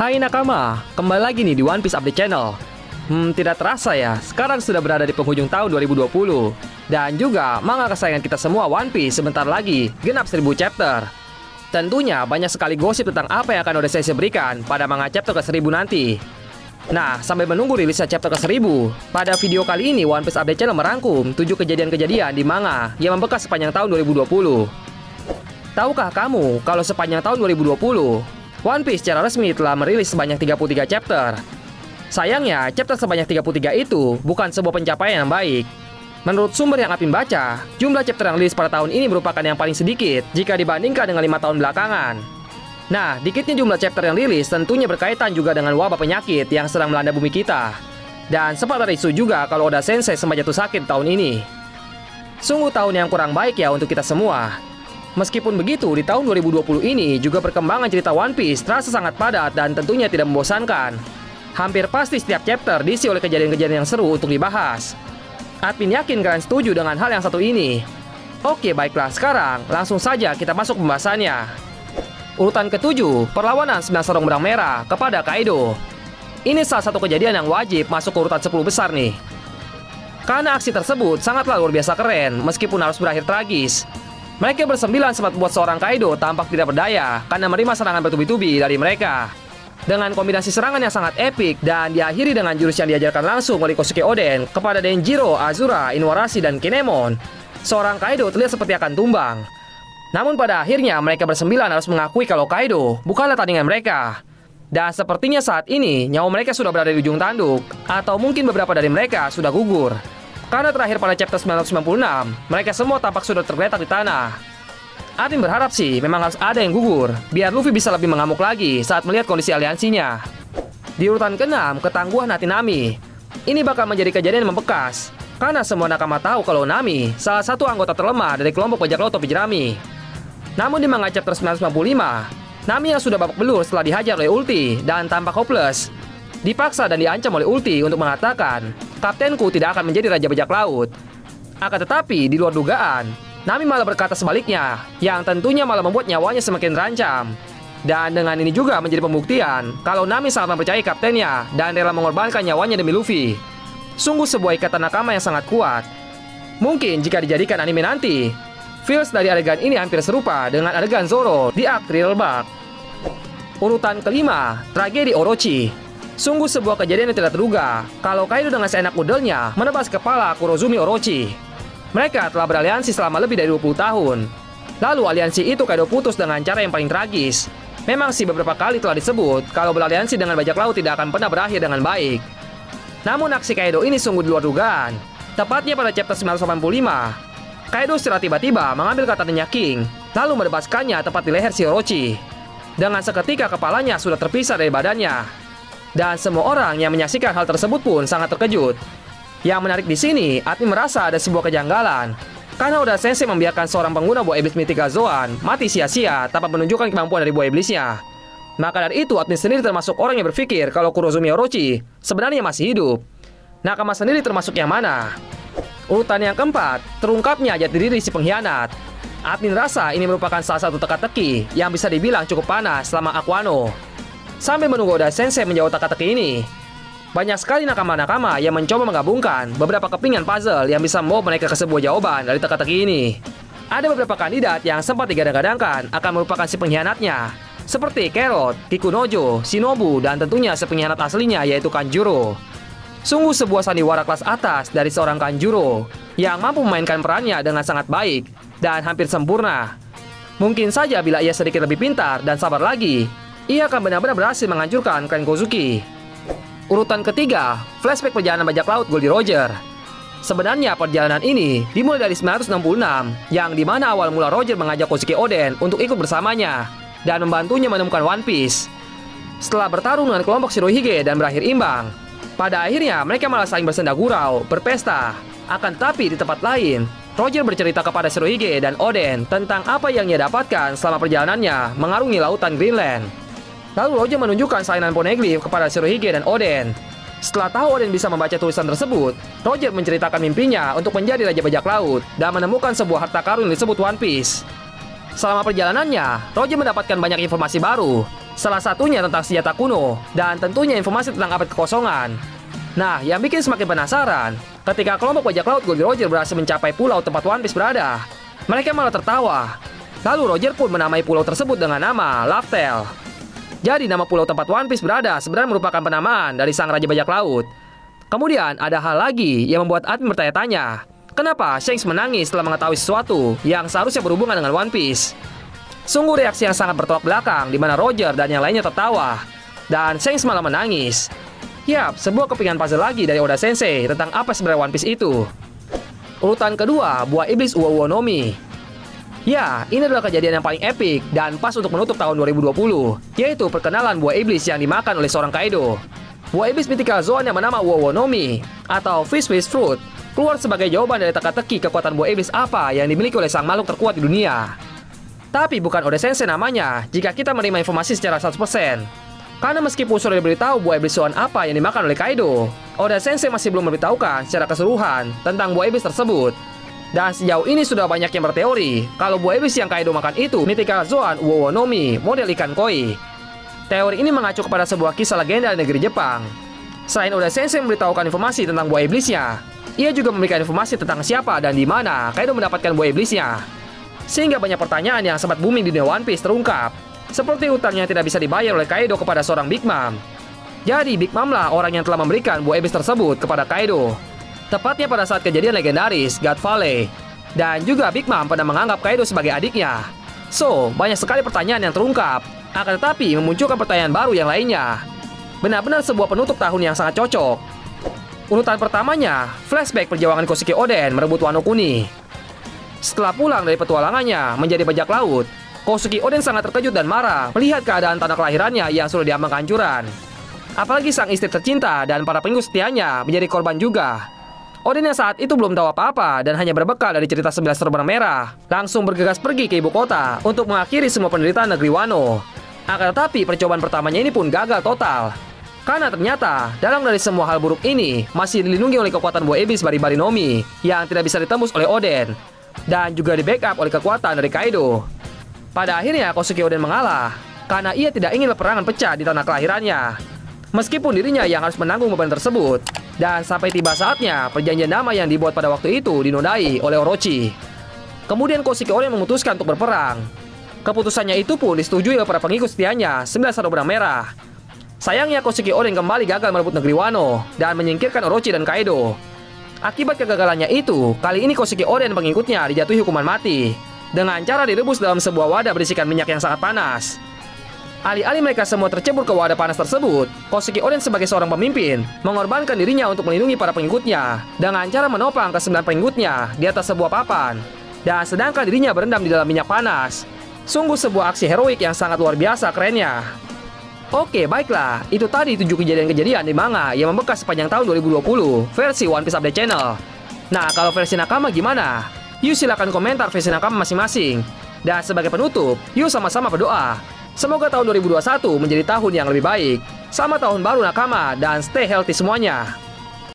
Hai nakama, kembali lagi nih di One Piece Update Channel. Tidak terasa ya, sekarang sudah berada di penghujung tahun 2020. Dan juga manga kesayangan kita semua One Piece sebentar lagi genap 1000 chapter. Tentunya banyak sekali gosip tentang apa yang akan Oda Sensei berikan pada manga chapter ke-1000 nanti. Nah, sambil menunggu rilisnya chapter ke-1000, pada video kali ini One Piece Update Channel merangkum 7 kejadian-kejadian di manga yang membekas sepanjang tahun 2020. Tahukah kamu kalau sepanjang tahun 2020 One Piece secara resmi telah merilis sebanyak 33 chapter. Sayangnya, chapter sebanyak 33 itu bukan sebuah pencapaian yang baik. Menurut sumber yang Apin baca, jumlah chapter yang rilis pada tahun ini merupakan yang paling sedikit jika dibandingkan dengan 5 tahun belakangan. Nah, dikitnya jumlah chapter yang rilis tentunya berkaitan juga dengan wabah penyakit yang sedang melanda bumi kita. Dan sempat ada isu juga kalau Oda Sensei sempat jatuh sakit tahun ini. Sungguh tahun yang kurang baik ya untuk kita semua. Meskipun begitu, di tahun 2020 ini juga perkembangan cerita One Piece terasa sangat padat dan tentunya tidak membosankan. Hampir pasti setiap chapter diisi oleh kejadian-kejadian yang seru untuk dibahas. Admin yakin kalian setuju dengan hal yang satu ini. Oke, baiklah, sekarang langsung saja kita masuk pembahasannya. Urutan ke-7, perlawanan 9 sarung benang merah kepada Kaido. Ini salah satu kejadian yang wajib masuk ke urutan 10 besar nih. Karena aksi tersebut sangatlah luar biasa keren meskipun harus berakhir tragis. Mereka bersembilan sempat membuat seorang Kaido tampak tidak berdaya karena menerima serangan bertubi-tubi dari mereka. Dengan kombinasi serangan yang sangat epik dan diakhiri dengan jurus yang diajarkan langsung oleh Kosuke Oden kepada Denjiro, Azura, Inuarashi, dan Kinemon, seorang Kaido terlihat seperti akan tumbang. Namun pada akhirnya mereka bersembilan harus mengakui kalau Kaido bukanlah tandingan mereka. Dan sepertinya saat ini nyawa mereka sudah berada di ujung tanduk, atau mungkin beberapa dari mereka sudah gugur. Karena terakhir pada chapter 996, mereka semua tampak sudah tergeletak di tanah. Admin berharap sih memang harus ada yang gugur, biar Luffy bisa lebih mengamuk lagi saat melihat kondisi aliansinya. Di urutan ke-6, ketangguhan hati Nami. Ini bakal menjadi kejadian yang membekas, karena semua nakama tahu kalau Nami salah satu anggota terlemah dari kelompok bajak laut topi jerami. Namun di manga chapter 995, Nami yang sudah babak belur setelah dihajar oleh Ulti dan tampak hopeless, dipaksa dan diancam oleh Ulti untuk mengatakan, "Kaptenku tidak akan menjadi raja bajak laut." Akan tetapi, di luar dugaan, Nami malah berkata sebaliknya, yang tentunya malah membuat nyawanya semakin terancam. Dan dengan ini juga menjadi pembuktian kalau Nami sangat mempercayai kaptennya dan rela mengorbankan nyawanya demi Luffy. Sungguh sebuah ikatan nakama yang sangat kuat. Mungkin jika dijadikan anime nanti, feels dari adegan ini hampir serupa dengan adegan Zoro di arc Thriller Bark. Urutan kelima, tragedi Orochi. Sungguh sebuah kejadian yang tidak terduga kalau Kaido dengan seenak udelnya menebas kepala Kurozumi Orochi. Mereka telah beraliansi selama lebih dari 20 tahun. Lalu aliansi itu Kaido putus dengan cara yang paling tragis. Memang sih beberapa kali telah disebut kalau beraliansi dengan bajak laut tidak akan pernah berakhir dengan baik. Namun aksi Kaido ini sungguh di luar dugaan. Tepatnya pada chapter 985, Kaido secara tiba-tiba mengambil katananya King, lalu menebaskannya tepat di leher si Orochi. Dengan seketika kepalanya sudah terpisah dari badannya. Dan semua orang yang menyaksikan hal tersebut pun sangat terkejut. Yang menarik di sini, Admin merasa ada sebuah kejanggalan. Karena Oda Sensei membiarkan seorang pengguna buah iblis Mythica Zoan mati sia-sia tanpa menunjukkan kemampuan dari buah iblisnya. Maka dari itu, Admin sendiri termasuk orang yang berpikir kalau Kurozumi Orochi sebenarnya masih hidup. Nakama sendiri termasuk yang mana? Urutan yang keempat, terungkapnya jati diri si pengkhianat. Admin rasa ini merupakan salah satu teka-teki yang bisa dibilang cukup panas selama Aquano. Sambil menunggu Oda Sensei menjawab teka-teki ini, banyak sekali nakama-nakama yang mencoba menggabungkan beberapa kepingan puzzle yang bisa membawa mereka ke sebuah jawaban dari teka-teki ini. Ada beberapa kandidat yang sempat digadang-gadangkan akan merupakan si pengkhianatnya, seperti Carrot, Kikunojo, Shinobu, dan tentunya si pengkhianat aslinya yaitu Kanjuro. Sungguh sebuah sandiwara kelas atas dari seorang Kanjuro yang mampu memainkan perannya dengan sangat baik dan hampir sempurna. Mungkin saja bila ia sedikit lebih pintar dan sabar lagi, ia akan benar-benar berhasil menghancurkan klan Kozuki. Urutan ketiga, flashback perjalanan bajak laut Goldie Roger. Sebenarnya perjalanan ini dimulai dari 966, yang dimana awal mula Roger mengajak Kosuke Oden untuk ikut bersamanya dan membantunya menemukan One Piece. Setelah bertarung dengan kelompok Shirohige dan berakhir imbang, pada akhirnya mereka malah saling bersenda gurau, berpesta. Akan tetapi di tempat lain, Roger bercerita kepada Shirohige dan Oden tentang apa yang ia dapatkan selama perjalanannya mengarungi lautan Greenland. Lalu Roger menunjukkan salinan poneglyph kepada Shirohige dan Oden. Setelah tahu Oden bisa membaca tulisan tersebut, Roger menceritakan mimpinya untuk menjadi raja bajak laut dan menemukan sebuah harta karun yang disebut One Piece. Selama perjalanannya, Roger mendapatkan banyak informasi baru. Salah satunya tentang senjata kuno, dan tentunya informasi tentang abad kekosongan. Nah, yang bikin semakin penasaran, ketika kelompok bajak laut Goldie Roger berhasil mencapai pulau tempat One Piece berada, mereka malah tertawa. Lalu Roger pun menamai pulau tersebut dengan nama Laftel. Jadi nama pulau tempat One Piece berada sebenarnya merupakan penamaan dari sang raja bajak laut. Kemudian ada hal lagi yang membuat admin bertanya-tanya, kenapa Shanks menangis setelah mengetahui sesuatu yang seharusnya berhubungan dengan One Piece? Sungguh reaksi yang sangat bertolak belakang, di mana Roger dan yang lainnya tertawa, dan Shanks malah menangis. Yap, sebuah kepingan puzzle lagi dari Oda Sensei tentang apa sebenarnya One Piece itu. Urutan kedua, buah iblis Uo-Uo no Mi. Ya, ini adalah kejadian yang paling epik dan pas untuk menutup tahun 2020, yaitu perkenalan buah iblis yang dimakan oleh seorang Kaido. Buah iblis mythical Zoan yang bernama Uo-Uo no Mi, atau Fish Fish Fruit, keluar sebagai jawaban dari teka-teki kekuatan buah iblis apa yang dimiliki oleh sang makhluk terkuat di dunia. Tapi bukan Oda Sensei namanya jika kita menerima informasi secara 100%. Karena meskipun sudah diberitahu buah iblis Zoan apa yang dimakan oleh Kaido, Oda Sensei masih belum memberitahukan secara keseluruhan tentang buah iblis tersebut. Dan sejauh ini sudah banyak yang berteori kalau buah iblis yang Kaido makan itu mythical Zoan Uo-Uo no Mi, model ikan koi. Teori ini mengacu kepada sebuah kisah legenda di negeri Jepang. Selain Oda Sensei memberitahukan informasi tentang buah iblisnya, ia juga memberikan informasi tentang siapa dan di mana Kaido mendapatkan buah iblisnya. Sehingga banyak pertanyaan yang sempat booming di dunia One Piece terungkap. Seperti utangnya tidak bisa dibayar oleh Kaido kepada seorang Big Mom. Jadi Big Mom lah orang yang telah memberikan buah iblis tersebut kepada Kaido. Tepatnya pada saat kejadian legendaris God Valley. Dan juga Big Mom pernah menganggap Kaido sebagai adiknya. So, banyak sekali pertanyaan yang terungkap. Akan tetapi memunculkan pertanyaan baru yang lainnya. Benar-benar sebuah penutup tahun yang sangat cocok. Urutan pertamanya, flashback perjuangan Koshiki Oden merebut Wano Kuni. Setelah pulang dari petualangannya menjadi bajak laut, Koshiki Oden sangat terkejut dan marah melihat keadaan tanah kelahirannya yang sudah diambang kehancuran. Apalagi sang istri tercinta dan para pengikut setianya menjadi korban juga. Oden yang saat itu belum tahu apa-apa dan hanya berbekal dari cerita 11 Terbang Merah, langsung bergegas pergi ke ibu kota untuk mengakhiri semua penderitaan negeri Wano. Akan tetapi percobaan pertamanya ini pun gagal total. Karena ternyata dalam dari semua hal buruk ini masih dilindungi oleh kekuatan buah iblis Bari-Bari no Mi yang tidak bisa ditembus oleh Oden, dan juga di backup oleh kekuatan dari Kaido. Pada akhirnya Koshiki Oden mengalah karena ia tidak ingin peperangan pecah di tanah kelahirannya. Meskipun dirinya yang harus menanggung beban tersebut. Dan sampai tiba saatnya perjanjian damai yang dibuat pada waktu itu dinodai oleh Orochi. Kemudian Koshiki Oden memutuskan untuk berperang. Keputusannya itu pun disetujui oleh para pengikut setianya 11 Benang Merah. Sayangnya Koshiki Oden kembali gagal merebut negeri Wano dan menyingkirkan Orochi dan Kaido. Akibat kegagalannya itu, kali ini Koshiki Oden dan pengikutnya dijatuhi hukuman mati dengan cara direbus dalam sebuah wadah berisikan minyak yang sangat panas. Alih-alih mereka semua tercebur ke wadah panas tersebut, Koshiki Oden sebagai seorang pemimpin mengorbankan dirinya untuk melindungi para pengikutnya dengan cara menopang ke-9 pengikutnya di atas sebuah papan, dan sedangkan dirinya berendam di dalam minyak panas. Sungguh sebuah aksi heroik yang sangat luar biasa kerennya. Oke, baiklah, itu tadi 7 kejadian-kejadian di manga yang membekas sepanjang tahun 2020 versi One Piece Update Channel. Nah, kalau versi Nakama gimana? Yuk silakan komentar versi Nakama masing-masing. Dan sebagai penutup, yuk sama-sama berdoa. Semoga tahun 2021 menjadi tahun yang lebih baik. Selamat tahun baru Nakama dan stay healthy semuanya.